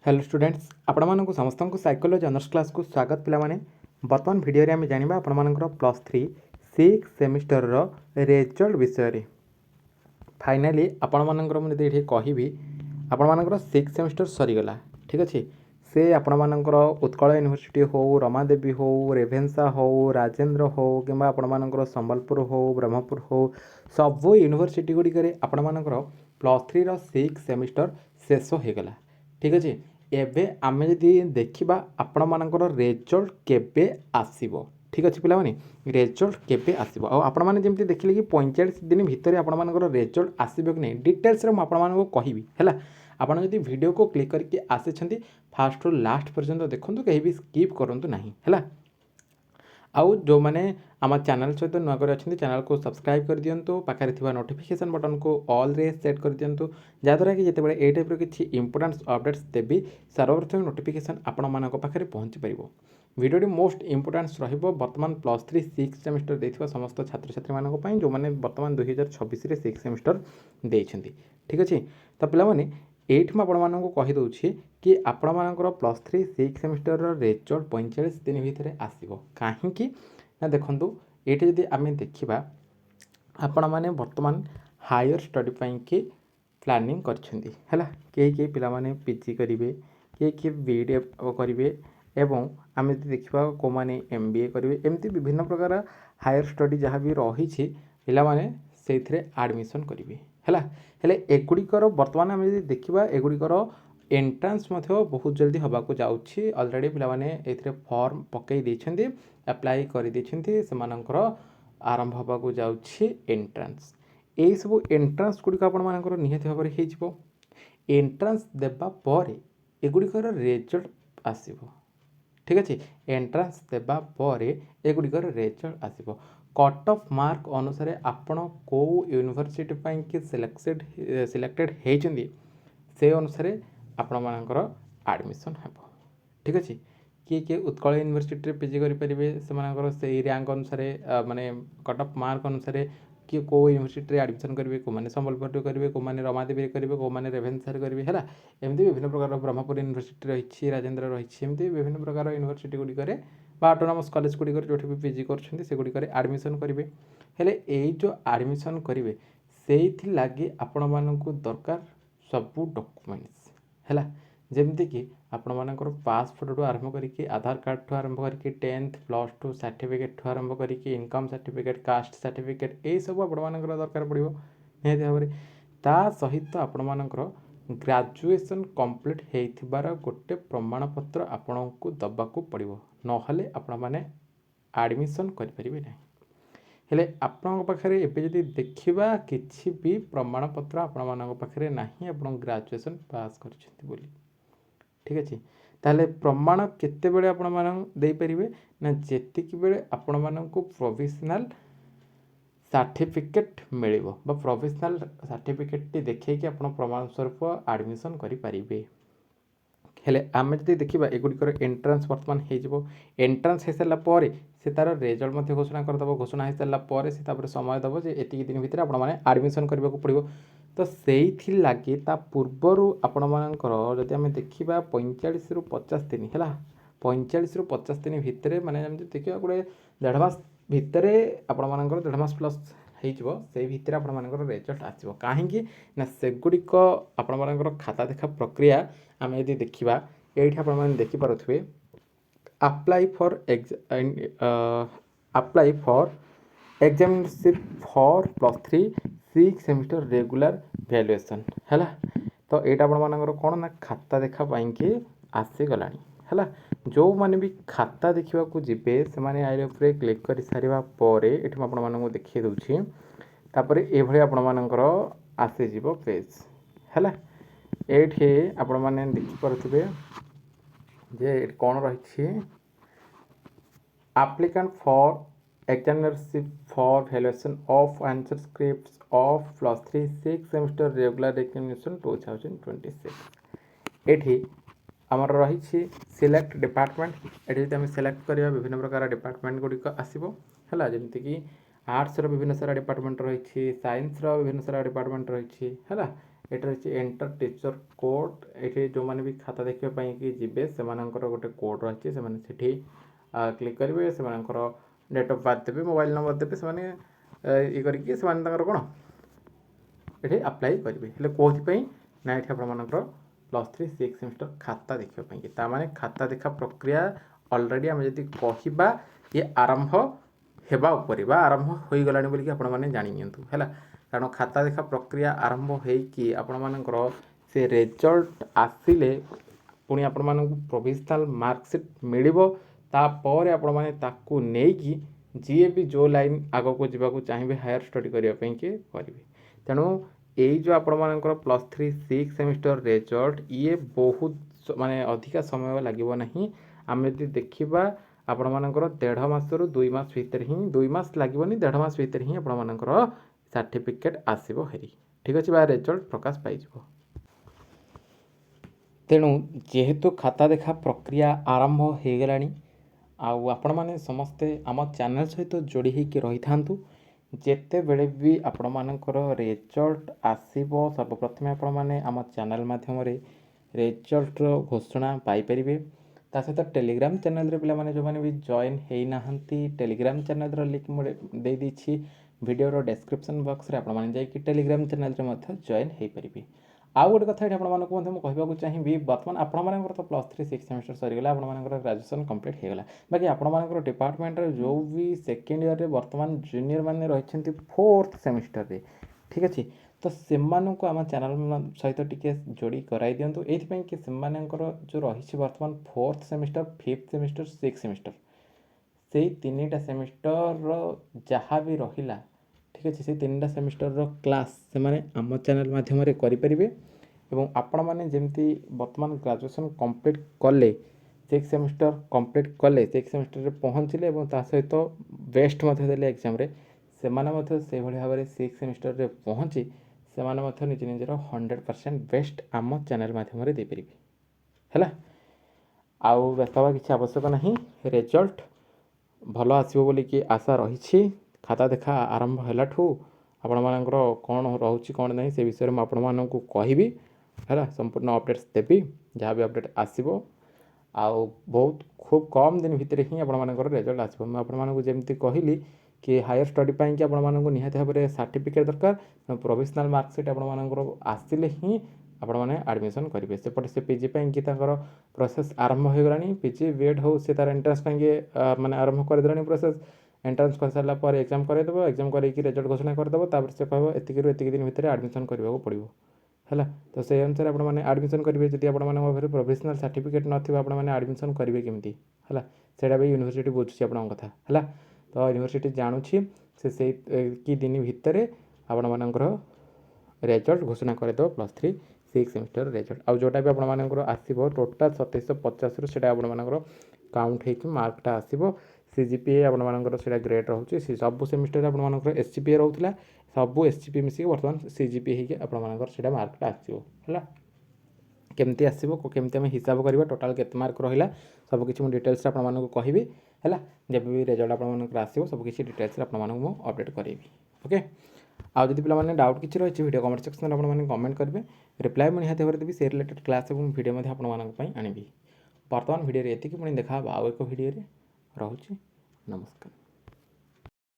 Hello students आपको समस्त को साइकोलॉजी ऑनर्स क्लास को स्वागत पिलामाने वर्तमान वीडियो रे आमे जानिबा आपनमानकर प्लस 3 6 सेमिस्टर रो रिजल्ट विषय रे फाइनली आपनमानकर मु जदि कहिबी आपनमानकर 6 सेमिस्टर सरी गला ठीक अछि से आपनमानकर उत्कल यूनिवर्सिटी हो रमादेवी हो रेभेन्सा हो राजेंद्र हो किंबा आपनमानकर संबलपुर हो ब्रह्मपुर हो सब यूनिवर्सिटी गुडी करे आपनमानकर प्लस 3 रो 6 सेमिस्टर शेष हो गला ठीक अछि एबे आमे जदि देखिबा आपण मानकर रिजल्ट केबे आसीबो ठीक अछि पिला माने रिजल्ट केबे आसीबो आ आपण माने जेमति देखिले कि 45 दिन भितर आपण मानकर रिजल्ट आसीबो कि नै डिटेल्स रे म आपण मानको कहिबी हैला आपण जदि वीडियो को क्लिक करके आसे छथि फास्ट रु लास्ट पर्यंत देखंतु कहि भी स्किप करंतु नाही हैला आउ जो मैंने आम चैनल सहित नुआ कर चैनल को सब्सक्राइब कर दिंतु पाखे थी नोटिफिकेशन बटन को ऑल रे सेट कर दिंतु जहाँद्वारा कि जिते ये टाइप किसी इंपोर्टेंट अपडेट्स देवी सर्वप्रथम नोटिफिकेशन आपण मान पाखे पहुँची पार भिडियोटी मोस्ट इंपोर्टेंट रर्तमान प्लस 3 6 सेमिस्टर देथिबा समस्त छात्र छात्री मानक जो मैंने बर्तमान 2026 6 सेमिस्टर देइछन्ति ठीक अच्छे तो पिलामाने एठी आपको कहीदे कि आपण मानकर प्लस 3 6 सेमिस्टर रिजल्ट 45 दिन भितर आसो कहीं ना देखु ये जदि आम देखा आपण मैंने बर्तमान हायर स्टडी कि प्लानिंग करछन्ती हैला के पिला माने पीजी करेंगे किए बीईडी करेंगे एवं आम देखा को मैंने एमबीए करेंगे एमती विभिन्न प्रकार हायर स्टडी जहाँ भी रही पिला माने से एडमिशन करेंगे हैला हेले एगुड़िकर बर्तमान आम देखा एगुड़िकर एंट्रांस बहुत जल्दी हवाक जाऊँगी अलरेडी पे फॉर्म पकई देछन्ती अप्लाई कर देछन्ती सेमानकर आरंभ हवाक जाऊँगी एंट्रांस यही सब एंट्रांस गुड़िक आपर निहाती भाव में हो एंट्रांस देबा पर एगुड़िकर रिजल्ट आसीबो ठीक अच्छे एंट्रांस देबा पर एगुड़िकर रिजल्ट आसीबो कट ऑफ मार्क अनुसार आपण को यूनिवर्सिटी कि सिलेक्टेड होती से अनुसार आपण मानकर एडमिशन हेबो ठीक अच्छे किए उत्कल यूनिवर्सिटी पीजी करेंगे से रैंक अनुसार माने कट ऑफ मार्क अनुसार किए को यूनिवर्सिटी एडमिशन करेंगे को मैंने संबलपुर करेंगे को मैंने रमादेवी करेंगे को मैंने रेभेन्सा करेंगे है एमती विभिन्न प्रकार ब्रह्मपुर यूनिवर्सिटी रही राजेंद्र रही विभिन्न प्रकार यूनिवर्सिटी गुड़िकर ऑटोनोमस कॉलेज गुड़िकर जो भी पीजी कर एडमिशन करेंगे हेले यही जो एडमिशन करेंगे से लगे आपण मानक दरकार सबू डॉक्यूमेंट्स है जमती कि आपण मानकर पासपोर्ट ठू आरंभ करके आधार कार्ड ठू आरंभ करके 10th प्लस 2 सर्टिफिकेट ठू आरंभ करके इनकम सर्टिफिकेट कास्ट सर्टिफिकेट यही सब आपण मानकर दरकार पड़ो निहाती भाव में ता सहित आपण मानकर ग्रेजुएशन कंप्लीट होइथिबार गोटे प्रमाणपत्र आपण को दबाक पड़ो नहले आपण माने एडमिशन करें ना हेले आपण पाखे एवं जदि देखा किसी भी प्रमाणपत्र आपण पाखे ना आप ग्रेजुएशन पास कर ठीक अच्छे ताहले प्रमाण केते बेले आपण मान दे परिबे ना जेतिक बेले आपण मान को प्रोविजनल सर्टिफिकेट मिलिबो बा प्रोविजनल सर्टिफिकेट टी देखै कि आपण प्रमाण स्वरूप एडमिशन करि परिबे हेले आम जदि देखा एगुड़िकर एंट्रांस बर्तमान हो एंट्रांस हो सारापर से तार रिजल्ट मध्य घोषणा करदेव घोषणा हो सारापर से समय देव जे एतिक दिन भितर आपण मैंने एडमिशन करने को पड़ो तो से लगे पूर्वर आपण मानकर जदि आम देखा 45 रु 50 दिन है 45 रु 50 दिन भितर माने देखिए गोटे 1.5 मास भितर आपण मानकर 1.5 मास प्लस से भितर आपण मानकर रिजल्ट आसो कहीं ना सेगुड़िक आपण मानकर खाता देखा प्रक्रिया आम यदि देखा ये आप देखिपे apply for examinership for plus 3 6 semester regular valuation है तो यहाँ आप कौन ना खाता देखा कि आसीगला है जो मैंने भी खाता देखा जी से मैंने आई उपर क्लिक कर सारापर ये आपको देखी दूसरी तापर ये आपर आसीज पेज है ये आपण मैंने देखिपे जे कौन रही applicant for examinership for valuation of answer scripts of plus 3 6 semester regular examination 2026 ये आमर रही सिलेक्ट डिपार्टमेंट ये आम सिलेक्ट करवा विभिन्न प्रकार डिपार्टमेंट गुड़िक आसो है जमीक आर्ट्स विभिन्न सारा डिपार्टमेंट रही साइंस विभिन्न सारा डिपार्टमेंट रही है ଏଠି ରହିଛି ଏଣ୍ଟର ଟିଚର କୋଡ୍। ଏଠି ଯେଉଁମାନେ ବି ଖାତା ଦେଖିବା ପାଇଁ କି ଯିବେ ସେମାନଙ୍କର ଗୋଟେ କୋଡ୍ ରହିଛି, ସେମାନେ ସେଠି କ୍ଲିକ୍ କରିବେ, ସେମାନଙ୍କର ଡେଟ୍ ଅଫ୍ ବାର୍ଥ ଦେବେ, ମୋବାଇଲ୍ ନମ୍ବର ଦେବେ, ସେମାନେ ଇଏ କରିକି ସେମାନେ ତାଙ୍କର କ'ଣ ଏଠି ଆପ୍ଲାଏ କରିବେ। ହେଲେ କେଉଁଥିପାଇଁ ନା ଏଠି ଆପଣମାନଙ୍କର +3 6 ସେମିଷ୍ଟର ଖାତା ଦେଖିବା ପାଇଁ। ତାମାନେ ଖାତା ଦେଖା ପ୍ରକ୍ରିୟା ଅଲରେଡ଼ି ଆମେ ଯଦି କହିବା ଇଏ ଆରମ୍ଭ ହେବା ଉପରେ ବା ଆରମ୍ଭ ହୋଇଗଲାଣି ବୋଲିକି ଆପଣମାନେ ଜାଣି ନିଅନ୍ତୁ ହେଲା। କାରଣ ଖାତା ଦେଖା ପ୍ରକ୍ରିୟା ଆରମ୍ଭ ହେଇକି ଆପଣମାନଙ୍କର ସେ ରେଜଲ୍ଟ ଆସିଲେ ପୁଣି ଆପଣମାନଙ୍କୁ ପ୍ରୋଭିଜନାଲ୍ ମାର୍କସିଟ୍ ମିଳିବ। ତାପରେ ଆପଣମାନେ ତାକୁ ନେଇକି ଯିଏ ବି ଯେଉଁ ଲାଇନ୍ ଆଗକୁ ଯିବାକୁ ଚାହିଁବେ ହାୟର ଷ୍ଟଡ଼ି କରିବା ପାଇଁକି କରିବେ। ତେଣୁ ଏଇ ଯେଉଁ ଆପଣମାନଙ୍କର +3 6 ସେମିଷ୍ଟର ରେଜଲ୍ଟ ଇଏ ବହୁତ ମାନେ ଅଧିକା ସମୟ ଲାଗିବ ନାହିଁ। ଆମେ ଯଦି ଦେଖିବା ଆପଣମାନଙ୍କର 1.5 ମାସରୁ 2 ମାସ ଭିତରେ ହିଁ, 2 ମାସ ଲାଗିବନି, 1.5 ମାସ ଭିତରେ ହିଁ ଆପଣମାନଙ୍କର ସାର୍ଟିଫିକେଟ୍ ଆସିବ ହେରି, ଠିକ୍ ଅଛି, ବା ରେଜଲ୍ଟ ପ୍ରକାଶ ପାଇଯିବ। ତେଣୁ ଯେହେତୁ ଖାତା ଦେଖା ପ୍ରକ୍ରିୟା ଆରମ୍ଭ ହୋଇଗଲାଣି, ଆଉ ଆପଣମାନେ ସମସ୍ତେ ଆମ ଚ୍ୟାନେଲ୍ ସହିତ ଯୋଡ଼ି ହୋଇକି ରହିଥାନ୍ତୁ। ଯେତେବେଳେ ବି ଆପଣମାନଙ୍କର ରେଜଲ୍ଟ ଆସିବ ସର୍ବପ୍ରଥମେ ଆପଣମାନେ ଆମ ଚ୍ୟାନେଲ୍ ମାଧ୍ୟମରେ ରେଜଲ୍ଟର ଘୋଷଣା ପାଇପାରିବେ। ତା ସହିତ ଟେଲିଗ୍ରାମ ଚ୍ୟାନେଲରେ ପିଲାମାନେ ଯେଉଁମାନେ ବି ଜଏନ୍ ହେଇନାହାନ୍ତି, ଟେଲିଗ୍ରାମ ଚ୍ୟାନେଲର ଲିଙ୍କ୍ ମୁଁ ଦେଇଦେଇଛି ଭିଡ଼ିଓର ଡେସ୍କ୍ରିପସନ୍ ବକ୍ସରେ, ଆପଣମାନେ ଯାଇକି ଟେଲିଗ୍ରାମ ଚ୍ୟାନେଲରେ ମଧ୍ୟ ଜଏନ୍ ହେଇପାରିବେ। ଆଉ ଗୋଟେ କଥା ଏଠି ଆପଣମାନଙ୍କୁ ମଧ୍ୟ ମୁଁ କହିବାକୁ ଚାହିଁବି, ବର୍ତ୍ତମାନ ଆପଣମାନଙ୍କର ତ +3 6 ସେମିଷ୍ଟର ସରିଗଲା, ଆପଣମାନଙ୍କର ଗ୍ରାଜୁଏସନ୍ କମ୍ପ୍ଲିଟ୍ ହେଇଗଲା। ବାକି ଆପଣମାନଙ୍କର ଡିପାର୍ଟମେଣ୍ଟରେ ଯେଉଁ ବି ସେକେଣ୍ଡ ଇୟର୍ରେ ବର୍ତ୍ତମାନ ଜୁନିୟର ମାନେ ରହିଛନ୍ତି 4th ସେମିଷ୍ଟରରେ, ଠିକ୍ ଅଛି, ତ ସେମାନଙ୍କୁ ଆମ ଚ୍ୟାନେଲ୍ ସହିତ ଟିକେ ଯୋଡ଼ି କରାଇ ଦିଅନ୍ତୁ। ଏଇଥିପାଇଁ କି ସେମାନଙ୍କର ଯେଉଁ ରହିଛି ବର୍ତ୍ତମାନ 4th semester, 5th semester, 6th semester, ସେଇ 3ଟା ସେମିଷ୍ଟରର ଯାହା ବି ରହିଲା, ଠିକ୍ ଅଛି, ସେଇ 3ଟା ସେମିଷ୍ଟରର କ୍ଲାସ୍ ସେମାନେ ଆମ ଚ୍ୟାନେଲ୍ ମାଧ୍ୟମରେ କରିପାରିବେ। ଏବଂ ଆପଣମାନେ ଯେମିତି ବର୍ତ୍ତମାନ ଗ୍ରାଜୁଏସନ୍ କମ୍ପ୍ଲିଟ୍ କଲେ, 6 ସେମିଷ୍ଟର କମ୍ପ୍ଲିଟ୍ କଲେ, 6 ସେମିଷ୍ଟରରେ ପହଞ୍ଚିଲେ ଏବଂ ତା ସହିତ ବେଷ୍ଟ ମଧ୍ୟ ଦେଲେ ଏକ୍ଜାମ୍ରେ, ସେମାନେ ମଧ୍ୟ ସେହିଭଳି ଭାବରେ 6 ସେମିଷ୍ଟରରେ ପହଞ୍ଚି ସେମାନେ ମଧ୍ୟ ନିଜ ନିଜର 100% ବେଷ୍ଟ ଆମ ଚ୍ୟାନେଲ୍ ମାଧ୍ୟମରେ ଦେଇପାରିବେ ହେଲା। ଆଉ ବ୍ୟସ୍ତ ହେବା କିଛି ଆବଶ୍ୟକ ନାହିଁ, ରେଜଲ୍ଟ ଭଲ ଆସିବ ବୋଲିକି ଆଶା ରହିଛି। ଖାତା ଦେଖା ଆରମ୍ଭ ହେଲାଠୁ ଆପଣମାନଙ୍କର କ'ଣ ରହୁଛି କ'ଣ ନାହିଁ ସେ ବିଷୟରେ ମୁଁ ଆପଣମାନଙ୍କୁ କହିବି ହେଲା, ସମ୍ପୂର୍ଣ୍ଣ ଅପଡ଼େଟ୍ସ ଦେବି, ଯାହା ବି ଅପଡ଼େଟ୍ ଆସିବ। ଆଉ ବହୁତ ଖୁବ୍ କମ୍ ଦିନ ଭିତରେ ହିଁ ଆପଣମାନଙ୍କର ରେଜଲ୍ଟ ଆସିବ। ମୁଁ ଆପଣମାନଙ୍କୁ ଯେମିତି କହିଲି କି ହାୟର ଷ୍ଟଡ଼ି ପାଇଁକି ଆପଣମାନଙ୍କୁ ନିହାତି ଭାବରେ ସାର୍ଟିଫିକେଟ୍ ଦରକାର, ପ୍ରୋଭିଜନାଲ୍ ମାର୍କସିଟ୍ ଆପଣମାନଙ୍କର ଆସିଲେ ହିଁ ଆପଣମାନେ ଆଡ଼ମିସନ୍ କରିବେ। ସେପଟେ ସେ ପିଜି ପାଇଁକି ତାଙ୍କର ପ୍ରୋସେସ୍ ଆରମ୍ଭ ହୋଇଗଲାଣି, ପିଜି ବିଏଡ଼୍ ହେଉ ସେ ତା'ର ଏଣ୍ଟ୍ରାନ୍ସ ପାଇଁକି ମାନେ ଆରମ୍ଭ କରିଦେଲାଣି ପ୍ରୋସେସ୍। ଏଣ୍ଟ୍ରାନ୍ସ କରିସାରିଲା ପରେ ଏକ୍ଜାମ୍ କରାଇଦେବ, ଏକ୍ଜାମ୍ କରାଇକି ରେଜଲ୍ଟ ଘୋଷଣା କରିଦେବ, ତାପରେ ସେ କହିବ ଏତିକିରୁ ଏତିକି ଦିନ ଭିତରେ ଆଡ଼ମିସନ୍ କରିବାକୁ ପଡ଼ିବ ହେଲା। ତ ସେଇ ଅନୁସାରେ ଆପଣମାନେ ଆଡ଼ମିସନ୍ କରିବେ। ଯଦି ଆପଣମାନଙ୍କ ପାଖରେ ପ୍ରୋଭିଜନାଲ୍ ସାର୍ଟିଫିକେଟ୍ ନଥିବ ଆପଣମାନେ ଆଡ଼ମିସନ୍ କରିବେ କେମିତି ହେଲା, ସେଇଟା ବି ୟୁନିଭର୍ସିଟି ବୁଝୁଛି ଆପଣଙ୍କ କଥା ହେଲା। ତ ୟୁନିଭର୍ସିଟି ଜାଣୁଛି ସେଇ କି ଦିନ ଭିତରେ ଆପଣମାନଙ୍କର ରେଜଲ୍ଟ ଘୋଷଣା କରିଦେବ +3 6 ସେମିଷ୍ଟର ରେଜଲ୍ଟ। ଆଉ ଯେଉଁଟା ବି ଆପଣମାନଙ୍କର ଆସିବ ଟୋଟାଲ୍ 2750ରୁ ସେଇଟା ଆପଣମାନଙ୍କର କାଉଣ୍ଟ ହେଇକି ମାର୍କଟା ଆସିବ। CGPA ଆପଣମାନଙ୍କର ସେଇଟା ଗ୍ରେଡ୍ ରହୁଛି। ସବୁ ସେମିଷ୍ଟରରେ ଆପଣମାନଙ୍କର SGPA ରହୁଥିଲା, ସବୁ SGPA ମିଶିକି ବର୍ତ୍ତମାନ CGPA ହେଇକି ଆପଣମାନଙ୍କର ସେଇଟା ମାର୍କଟା ଆସିବ ହେଲା। କେମିତି ଆସିବ, କେମିତି ଆମେ ହିସାବ କରିବା, ଟୋଟାଲ୍ କେତେ ମାର୍କ ରହିଲା, ସବୁକିଛି ମୁଁ ଡିଟେଲ୍ସରେ ଆପଣମାନଙ୍କୁ କହିବି ହେଲା। ଯେବେ ବି ରେଜଲ୍ଟ ଆପଣମାନଙ୍କର ଆସିବ ସବୁକିଛି ଡିଟେଲ୍ସରେ ଆପଣମାନଙ୍କୁ ମୁଁ ଅପଡ଼େଟ୍ କରାଇବି ଓକେ। ଆଉ ଯଦି ପିଲାମାନେ ଡାଉଟ୍ କିଛି ରହିଛି ଭିଡ଼ିଓ କମେଣ୍ଟ ସେକ୍ସନରେ ଆପଣମାନେ କମେଣ୍ଟ କରିବେ, ରିପ୍ଲାଏ ମୁଁ ନିହାତି ଭାବରେ ଦେବି। ସେ ରିଲେଟେଡ୍ କ୍ଲାସ୍ ଏବଂ ଭିଡ଼ିଓ ମଧ୍ୟ ଆପଣମାନଙ୍କ ପାଇଁ ଆଣିବି। ବର୍ତ୍ତମାନ ଭିଡ଼ିଓରେ ଏତିକି, ପୁଣି ଦେଖା ହେବ ଆଉ ଏକ ଭିଡ଼ିଓରେ। ରହୁଛି, ନମସ୍କାର।